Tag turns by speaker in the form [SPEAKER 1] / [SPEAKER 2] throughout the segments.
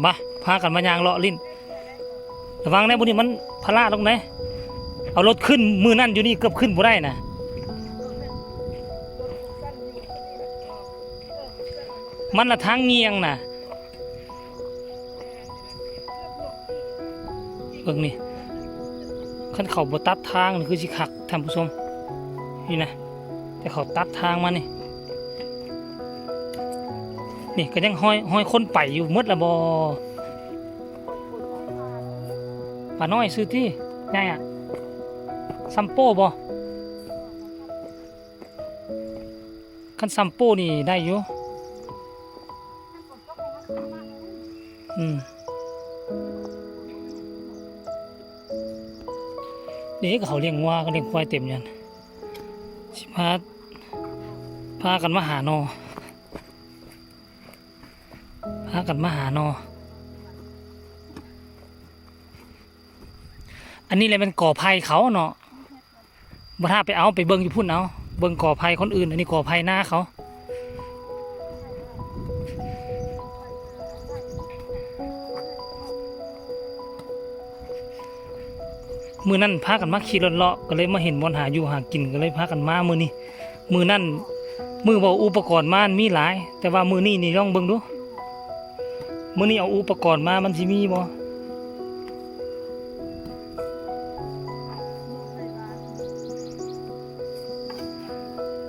[SPEAKER 1] มาพากันมายางเลาะลิ้นระวังนะบุนี้มันพลาดตรงไหนเอารถขึ้นมือนั่นอยู่นี่เกือบขึ้นบ่ได้นะมันละทางเงียงนะเบิ่งนี่ขั้นเขาบ่ตัดทางนี่คือสิคักท่านผู้ชมนี่นะแต่เขาตัดทางมานี่ก็ยังห้อยคนไปอยู่หมดละบ่ป่าน้อยซื้อที่ไงอ่ะซัมโป้บ่คันซัมโป้นี่ได้อยู่เด็กเขาเลี้ยงวัวก็เลี้ยงควายเต็มยันสิพากันมาหานอพากันมาหานออันนี้เลยเป็นก่อไผ่เขาเนาะบ่ถ้าไปเอาไปเบิ่งอยู่พุ่นเอาเบิ่งก่อไผ่คนอื่นอันนี้ก่อไผ่หน้าเขามือนั่นพากันมาขี่รถเลาะก็เลยมาเห็นบอนหาอยู่หากินก็เลยพากันมามือนี้มือนั่นมือบอกอุปกรณ์มามีหลายแต่ว่ามือนี้นี่ลองเบิ่งดูมือนี้เอาอุปกรณ์มามันสิมีบ่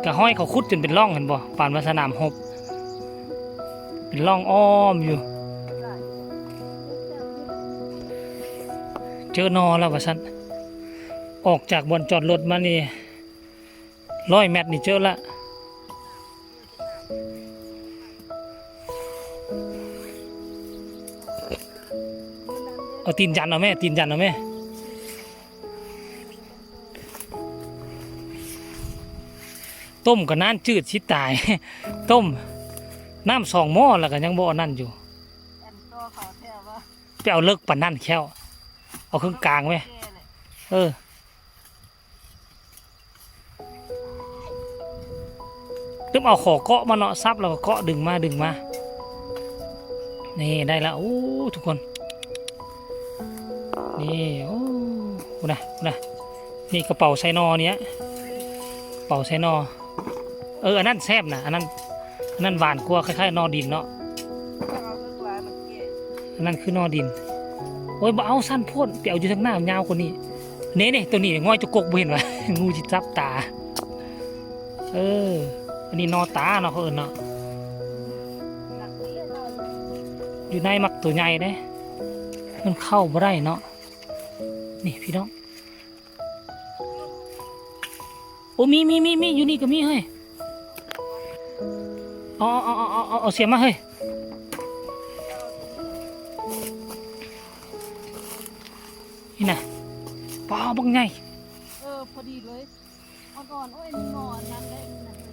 [SPEAKER 1] กะห้อยเขาขุดจนเป็นร่องเห็นบ่ป่านว่าสนามหบเป็นร่องอ้อมอยู่เจอนอแล้วว่าซั่นออกจากบนจอดรถมานี่100 เมตรนี่เจอละเอาตีนยันเอาแม่ตีนยันเอาแม่ต้มก็น้ำจืดชิตาย ต้มน้ำ2 หม้อแล้วก็ยังบ่นั่นอยู่ไปเอาเลิกปั่นนั่นแค่วเอาครึ่งกลางไหมตึ้มเอาขอเกาะมาเนาะซับแล้วก็เกาะดึงมานี่ได้แล้วโอ้ทุกคนนี่โอ้นะนี่กระเป๋าไซนอเนี้ยเป๋าไซนออันนั้นแซ่บนะอันนั้นหวานกว่าคล้ายๆนอดินเนาะอันนั้นคือนอดินโอ้ยบ่เอาสั้นโพดเปียวอยู่ทางหน้ายาวกว่านี้นี่ตัวนี้ง่อยจะกกบ่เห็นวะ งูจิจับตาอันนี้นอตาเนาะเขาเนาะอยู่ในมักตัวใหญ่เด้มันเข้าบ่ได้เนาะนี่พี่น้องโอ้มีอยู่นี่ก็มีเฮ้ยเอาเสียมาเฮ้ยนี่นะป้าบังไง
[SPEAKER 2] พอดีเลยอ่อนโอ้ยนอนนั่นได้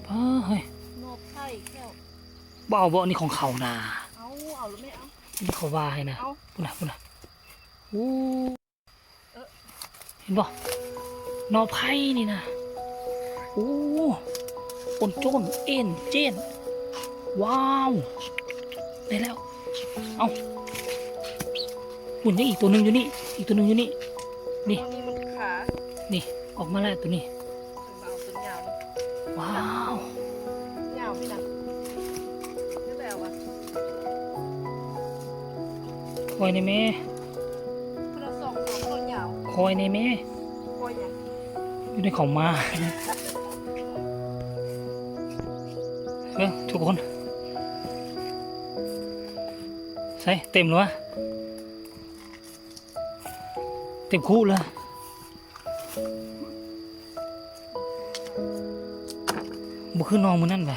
[SPEAKER 1] ป้าเฮ้ย
[SPEAKER 2] นกไข่แก้ว
[SPEAKER 1] บ่นี่ของเขานา
[SPEAKER 2] เอาหรือไม่เอา
[SPEAKER 1] นี่เขาว่าให้นะปุ่นโอ้เห็นบ่นอไผ่นี่นะโอ้ปนโจนเอ็นเจนว้าวได้แล้วเอาหุ่นยังอีกตัวหนึ่งอยู่นี่นี่
[SPEAKER 2] มันขา
[SPEAKER 1] นี่ออกมาแล้วตัวนี้
[SPEAKER 2] เอาตัวยาว
[SPEAKER 1] ว้าวย
[SPEAKER 2] าวพี่นะนี่แบบว่า
[SPEAKER 1] คอยในแม่
[SPEAKER 2] เราส่งตัวยาว
[SPEAKER 1] คอยในแม่
[SPEAKER 2] คอยอย่าง
[SPEAKER 1] อยู่ในของมาทุกคนใส่เต็มหรือวะเต็มคู่เลยบุขึ้นนองมือนั่นไป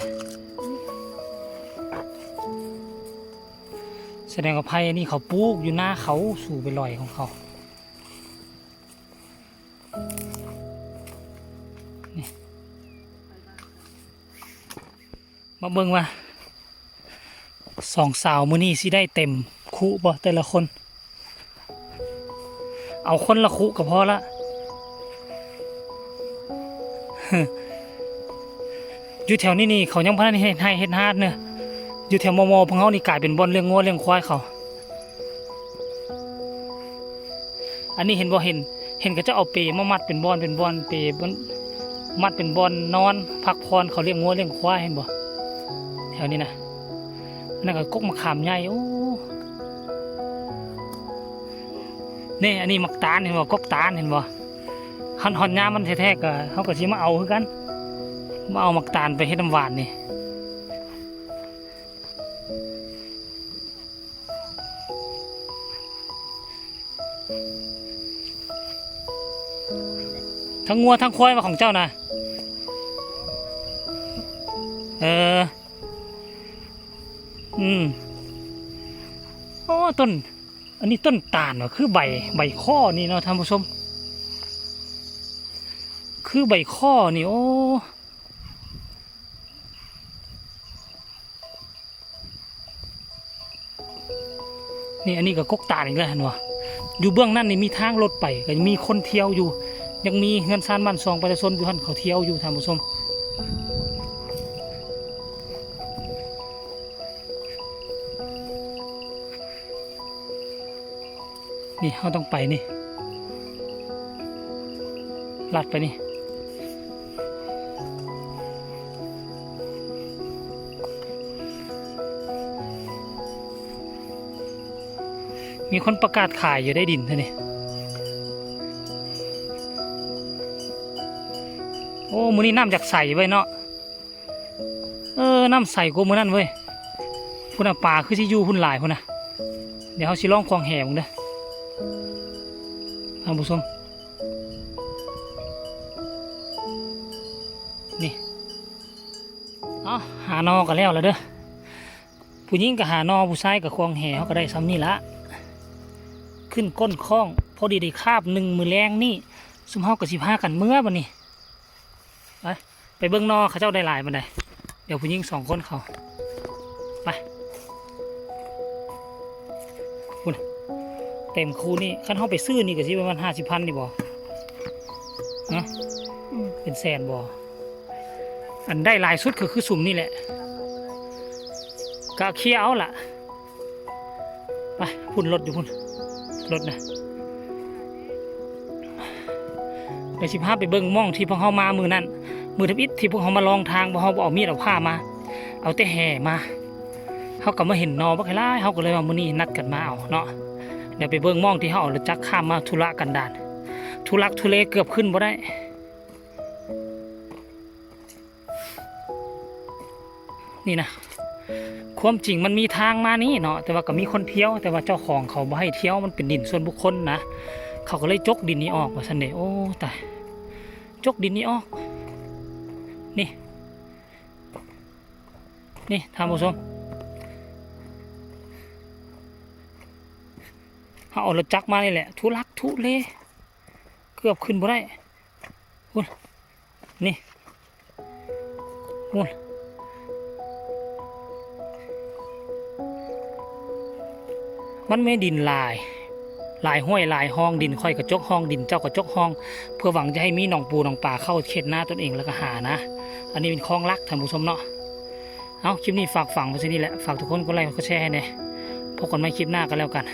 [SPEAKER 1] แสดงว่าไผ่นี่เขาปลูกอยู่หน้าเขาสู่ไปลอยของเขานี่มาเบิ่งว่า2 สาวมื้อนี้สิได้เต็มคู่บ่แต่ละคนเอาคนละคู่ก็พอละ อยู่แถวนี้เขายังพัฒนาให้เฮ็ดฮาดเนี่ยอยู่แถวมอพวกเขานี่กลายเป็นบ่อนเลี้ยงงัวเลี้ยงควายเขา อันนี้เห็นบ่เห็นก็จะเอาเปมามัดเป็นบอนเปบนมัดเป็นบอนนอนพักผ่อนเขาเลี้ยงงัวเลี้ยงควายเห็นบ่แถวนี้นะนั่นก็กกมะขามใหญ่โอ้นี่อันนี้มักตาลเห็นบ่กกตาลเห็นบ่หันหอนยามมันแท้ๆก็เขาก็สิมาเอาคือกันมาเอามักตาลไปเฮ็ดน้ำหวานนี่ทั้งงัวทั้งควายมาของเจ้านะโอ้ต้นอันนี้ต้นตาลเหรอคือใบข้อนี่เนาะท่านผู้ชมคือใบข้อนี่โอ้นี่อันนี้ก็กกตาลอีกแล้วเห็นบ่อยู่เบื้องนั้นนี่มีทางรถไปก็มีคนเที่ยวอยู่ยังมีเงินซานบ้านซองประชาชนอยู่หันเขาเที่ยวอยู่ท่านผู้ชมนี่เขาต้องไปนี่ลัดไปนี่มีคนประกาศขายอยู่ได้ดินเท่านี้โอ้มื้อนี้น้ำจากใสไว้เนาะน้ำใสกูมื้อนั้นเว้ยพุ่นน่ะป่าคือสิอยู่พุ่นหลายพุ่นน่ะเดี๋ยวเขาสิลองควงแหมึงเด้อท่านผู้ชมนี่เอาหานอกันแล้วเด้อผู้หญิงก็หานอผู้ชายก็ควงแหเขาก็ได้ซ้ำนี่ละขึ้นก้นคล้องพอดีได้คาบ1 มื้อแรงนี่ซุมเฮาก็สิพากันเมื่อบัดนี้ไปเบิ่งนอเขาเจ้าได้หลายบันไดเดี๋ยวผู้หญิง2 คนเขาไปคุณเต็มคูนี่ขั้นเขาไปซื้อนี่ก็สิประมาณ50,000ดิบ่นะเป็นแสนบ่อันได้หลายสุดก็คือสุ่มนี่แหละก็เคลียร์เอาล่ะไปพุ่นรถอยู่พุ่นรถนะเดี๋ยว15ไปเบิ่งม่องที่พวกเขามามือนั้นมือทับอิฐที่พวกเขามาลองทางพวกเขาเอามีดเอาผ้ามาเอาแต่แห่มาเขาก็มาเห็นนอบักไล่เขาก็เลยว่ามื้อนี้นัดกันมาเอาเนาะเดี๋ยวไปเบิ่งม่องที่เขาเอารถจักรข้ามมาธุระกันดานทุลักทุเลเกือบขึ้นบ่ได้นี่นะความจริงมันมีทางมานี่เนาะแต่ว่าก็มีคนเที่ยวแต่ว่าเจ้าของเขาบ่ให้เที่ยวมันเป็นดินส่วนบุคคลนะเขาก็เลยจกดินนี้ออกว่าซั่นเด้โอ้ตายจกดินนี้ออกนี่ท่านผู้ชมเขาเอารถจักรมานี่แหละทุลักทุเลเกือบขึ้นบ่ได้คุณนี่คุณมันไม่ดินลายห้วยลายห้องดินค่อยกระจกห้องดินเจ้ากระจกห้องเพื่อหวังจะให้มีหนองปูหนองป่าเข้าเขตหน้าตนเองแล้วก็หานะอันนี้เป็นคลองลักท่านผู้ชมเนาะเอาคลิปนี้ฝากฝังไว้ที่นี่แหละฝากทุกคนกดไลค์กดแชร์ให้หน่อยพบกันใหม่คลิปหน้ากันแล้วกัน